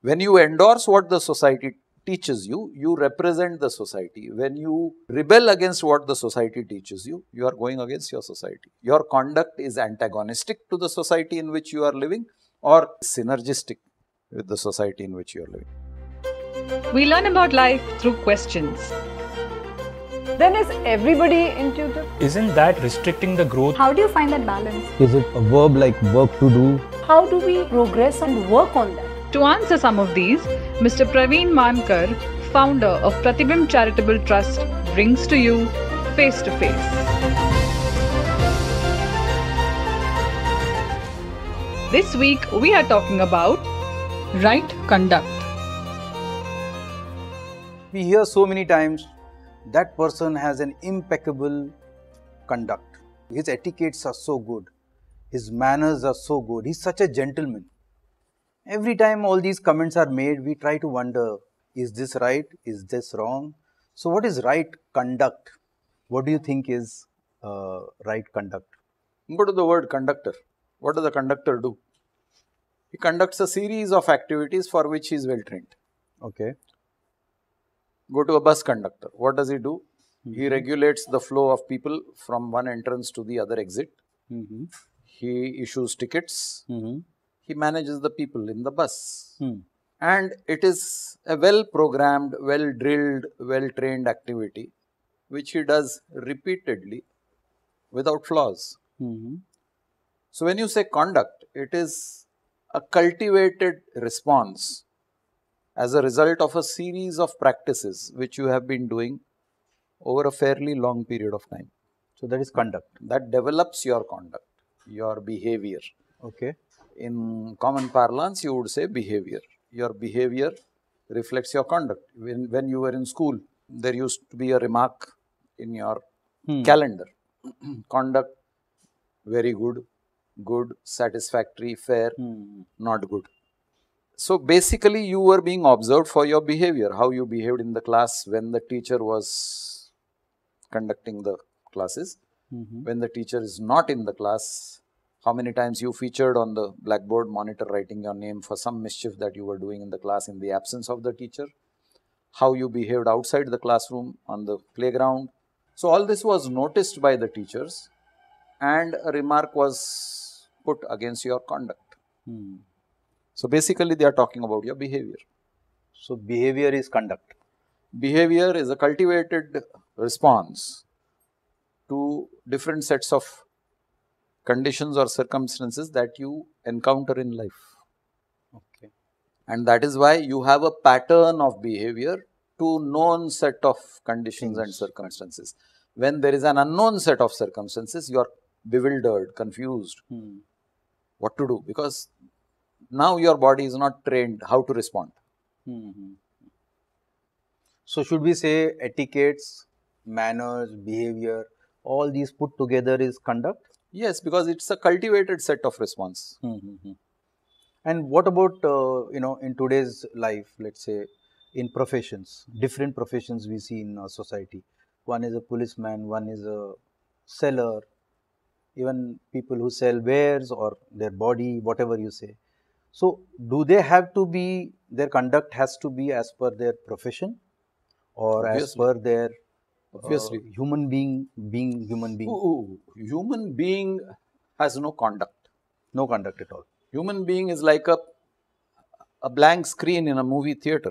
When you endorse what the society teaches you, you represent the society. When you rebel against what the society teaches you, you are going against your society. Your conduct is antagonistic to the society in which you are living or synergistic with the society in which you are living. We learn about life through questions. Then is everybody intuitive? Isn't that restricting the growth? How do you find that balance? Is it a verb like work to do? How do we progress and work on that? To answer some of these, Mr. Praveen Mankar, founder of Pratibimb Charitable Trust, brings to you Face to Face. This week we are talking about right conduct. We hear so many times that person has an impeccable conduct. His etiquettes are so good. His manners are so good. He's such a gentleman. Every time all these comments are made, we try to wonder, is this right? Is this wrong? So what is right conduct? What do you think is right conduct? Go to the word conductor. What does the conductor do? He conducts a series of activities for which he is well trained. Okay. Go to a bus conductor. What does he do? He regulates the flow of people from one entrance to the other exit. He issues tickets. He manages the people in the bus. And it is a well-programmed, well-drilled, well-trained activity which he does repeatedly without flaws. So when you say conduct, it is a cultivated response as a result of a series of practices which you have been doing over a fairly long period of time. So that is conduct. That develops your conduct, your behavior. Okay. In common parlance, you would say behavior. Your behavior reflects your conduct. When you were in school, there used to be a remark in your calendar. Conduct, very good, good, satisfactory, fair, not good. So basically, you were being observed for your behavior, how you behaved in the class when the teacher was conducting the classes. When the teacher is not in the class, how many times you featured on the blackboard monitor writing your name for some mischief that you were doing in the class in the absence of the teacher, how you behaved outside the classroom on the playground. So all this was noticed by the teachers and a remark was put against your conduct. So basically they are talking about your behavior. So behavior is conduct. Behavior is a cultivated response to different sets of conditions or circumstances that you encounter in life. Okay. And that is why you have a pattern of behavior to known set of conditions and circumstances. When there is an unknown set of circumstances, you are bewildered, confused. What to do? Because now your body is not trained how to respond. So should we say etiquettes, manners, behavior, all these put together is conduct? Yes, because it's a cultivated set of response. And what about, in today's life, let's say, in professions, different professions we see in our society. One is a policeman, one is a seller, even people who sell wares or their body, whatever you say. So, do they have to be, their conduct has to be as per their profession or as per their human being, human being? Human being has no conduct. No conduct at all. Human being is like a blank screen in a movie theater.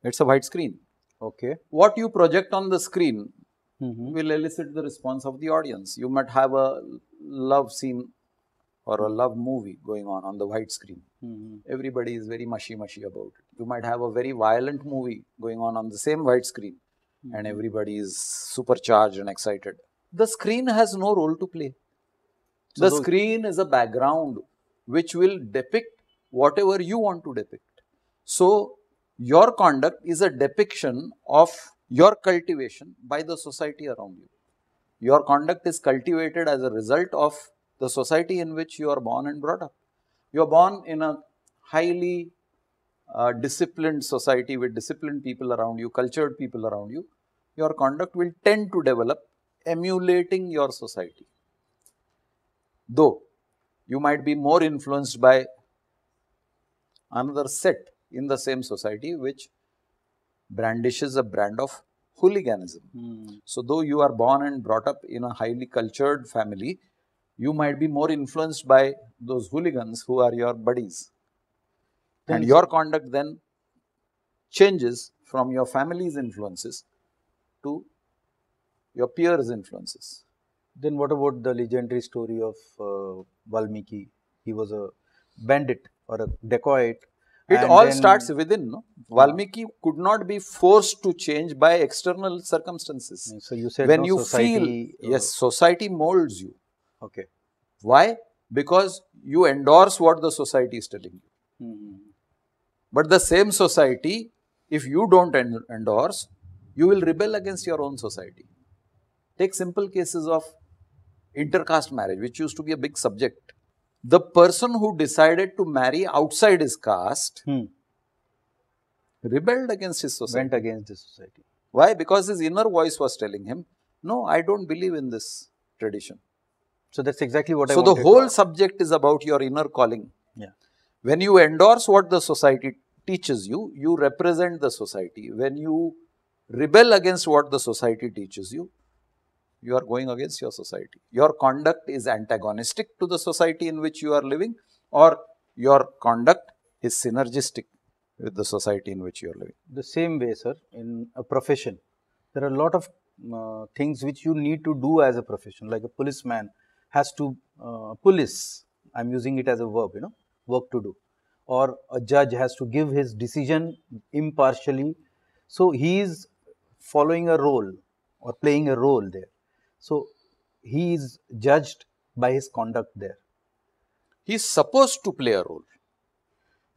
It's a white screen. Okay. What you project on the screen will elicit the response of the audience. You might have a love scene or a love movie going on the white screen. Everybody is very mushy about it. You might have a very violent movie going on the same white screen. And everybody is supercharged and excited. The screen has no role to play. So the screen is a background which will depict whatever you want to depict. So your conduct is a depiction of your cultivation by the society around you. Your conduct is cultivated as a result of the society in which you are born and brought up. You are born in a highly disciplined society with disciplined people around you, cultured people around you. Your conduct will tend to develop emulating your society. Though you might be more influenced by another set in the same society which brandishes a brand of hooliganism. So, though you are born and brought up in a highly cultured family, you might be more influenced by those hooligans who are your buddies. And your conduct then changes from your family's influences to your peers' influences. Then what about the legendary story of Valmiki? He was a bandit or a dacoit. It all starts within. No? Valmiki could not be forced to change by external circumstances. So you said when no, you society, feel, yes, society molds you. Okay. Why? Because you endorse what the society is telling you. But the same society, if you don't endorse, you will rebel against your own society. Take simple cases of intercaste marriage, which used to be a big subject. The person who decided to marry outside his caste rebelled against his society. Went against the society. Why? Because his inner voice was telling him, no, I don't believe in this tradition. So that's exactly what I wanted. So the whole subject is about your inner calling. Yeah. When you endorse what the society teaches you, you represent the society. When you rebel against what the society teaches you, you are going against your society. Your conduct is antagonistic to the society in which you are living, or your conduct is synergistic with the society in which you are living. The same way, sir, in a profession, there are a lot of things which you need to do as a profession. Like a policeman has to police, I'm using it as a verb, work to do. Or a judge has to give his decision impartially. So he is following a role or playing a role there. So he is judged by his conduct there. He is supposed to play a role.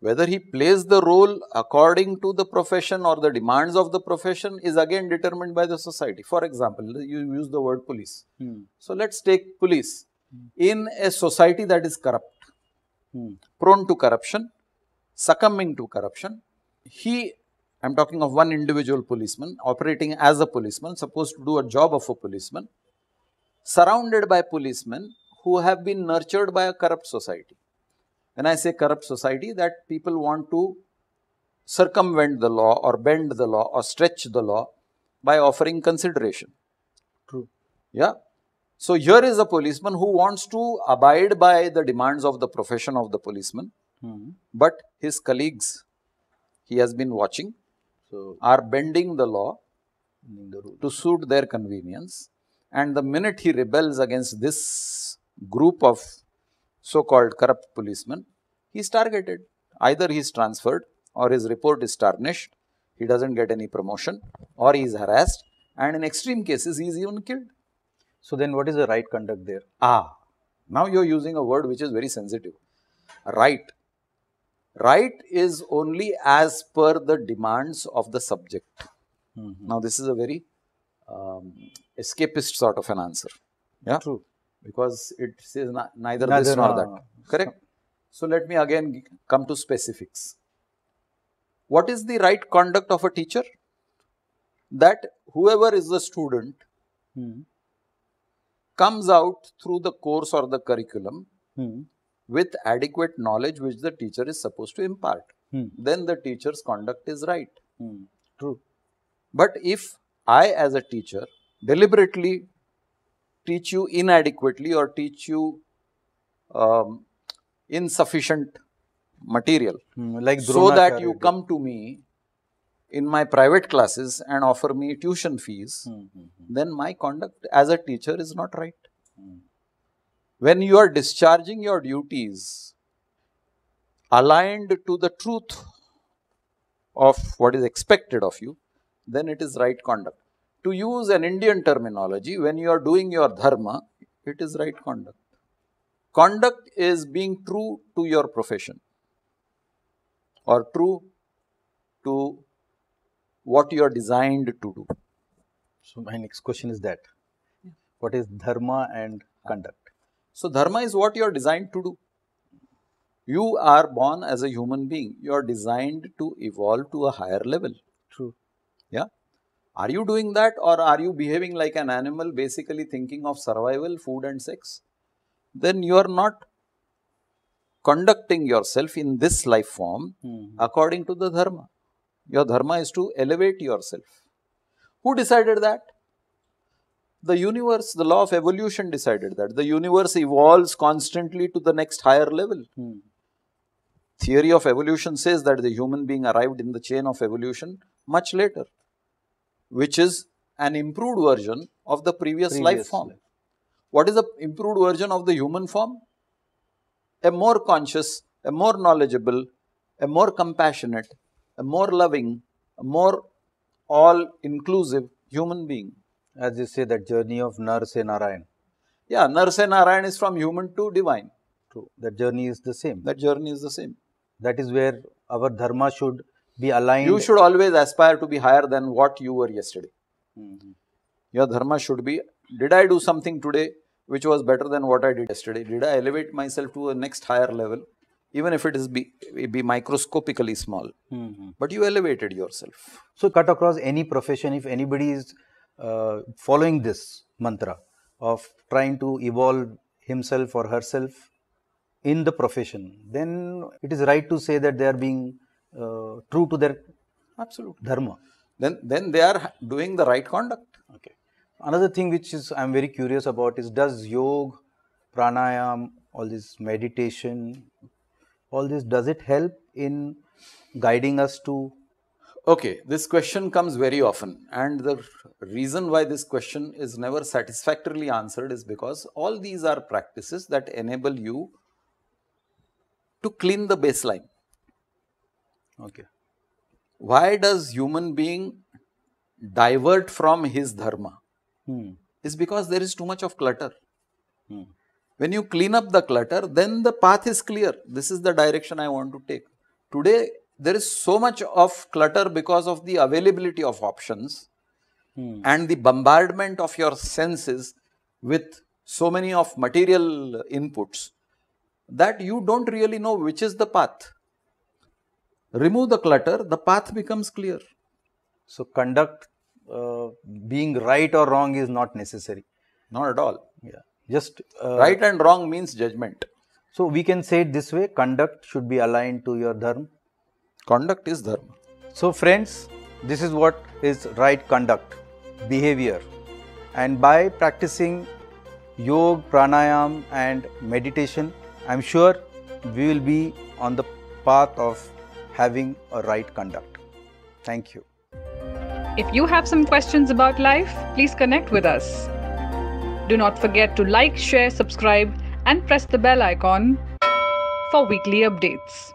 Whether he plays the role according to the profession or the demands of the profession is again determined by the society. For example, you use the word police. So let's take police. In a society that is corrupt, prone to corruption, succumbing to corruption, I'm talking of one individual policeman operating as a policeman, supposed to do a job of a policeman, surrounded by policemen who have been nurtured by a corrupt society. When I say corrupt society, that people want to circumvent the law or bend the law or stretch the law by offering consideration. True. Yeah. So here is a policeman who wants to abide by the demands of the profession of the policeman, but his colleagues, he has been watching, are bending the law to suit their convenience. And the minute he rebels against this group of so-called corrupt policemen, he is targeted. Either he is transferred or his report is tarnished, he doesn't get any promotion, or he is harassed, and in extreme cases he is even killed. So then what is the right conduct there? Now you are using a word which is very sensitive. Right. Right is only as per the demands of the subject. Now this is a very escapist sort of an answer. Yeah. True. Because it says neither this nor that. Correct? So let me again come to specifics. What is the right conduct of a teacher? That whoever is the student comes out through the course or the curriculum with adequate knowledge which the teacher is supposed to impart. Then the teacher's conduct is right. True. But if I as a teacher deliberately teach you inadequately or teach you insufficient material, like so that you come to me in my private classes and offer me tuition fees, then my conduct as a teacher is not right. When you are discharging your duties aligned to the truth of what is expected of you, then it is right conduct. To use an Indian terminology, when you are doing your dharma, it is right conduct. Conduct is being true to your profession or true to what you are designed to do. So my next question is that. What is dharma and conduct? So dharma is what you are designed to do. You are born as a human being. You are designed to evolve to a higher level. True. Yeah. Are you doing that, or are you behaving like an animal, basically thinking of survival, food and sex? Then you are not conducting yourself in this life form according to the dharma. Your dharma is to elevate yourself. Who decided that? The universe, the law of evolution decided that. The universe evolves constantly to the next higher level. Theory of evolution says that the human being arrived in the chain of evolution much later, which is an improved version of the previous life form. What is the improved version of the human form? A more conscious, a more knowledgeable, a more compassionate, a more loving, a more all-inclusive human being. As you say, that journey of Nar se Narayan. Yeah, Nar se Narayan is from human to divine. True. That journey is the same. That journey is the same. That is where our dharma should be aligned. You should always aspire to be higher than what you were yesterday. Your dharma should be, did I do something today which was better than what I did yesterday? Did I elevate myself to a next higher level? Even if it is be microscopically small. But you elevated yourself. So cut across any profession, if anybody is following this mantra of trying to evolve himself or herself in the profession, then it is right to say that they are being true to their dharma. Then they are doing the right conduct. Okay. Another thing which is I am very curious about is, does yoga, pranayam, all this meditation, all this, does it help in guiding us to? Okay, this question comes very often, and the reason why this question is never satisfactorily answered is because all these are practices that enable you to clean the baseline. Okay. Why does human being divert from his dharma? Is because there is too much of clutter. When you clean up the clutter, then the path is clear. This is the direction I want to take. Today, there is so much of clutter because of the availability of options and the bombardment of your senses with so many of material inputs that you don't really know which is the path. Remove the clutter, the path becomes clear. So conduct, being right or wrong is not necessary. Not at all. Yeah. Just right and wrong means judgment. So we can say it this way: conduct should be aligned to your dharma. Conduct is dharma. So friends, this is what is right conduct, behavior. And by practicing yoga, pranayam and meditation, I am sure we will be on the path of having a right conduct. Thank you. If you have some questions about life, please connect with us. Do not forget to like, share, subscribe and press the bell icon for weekly updates.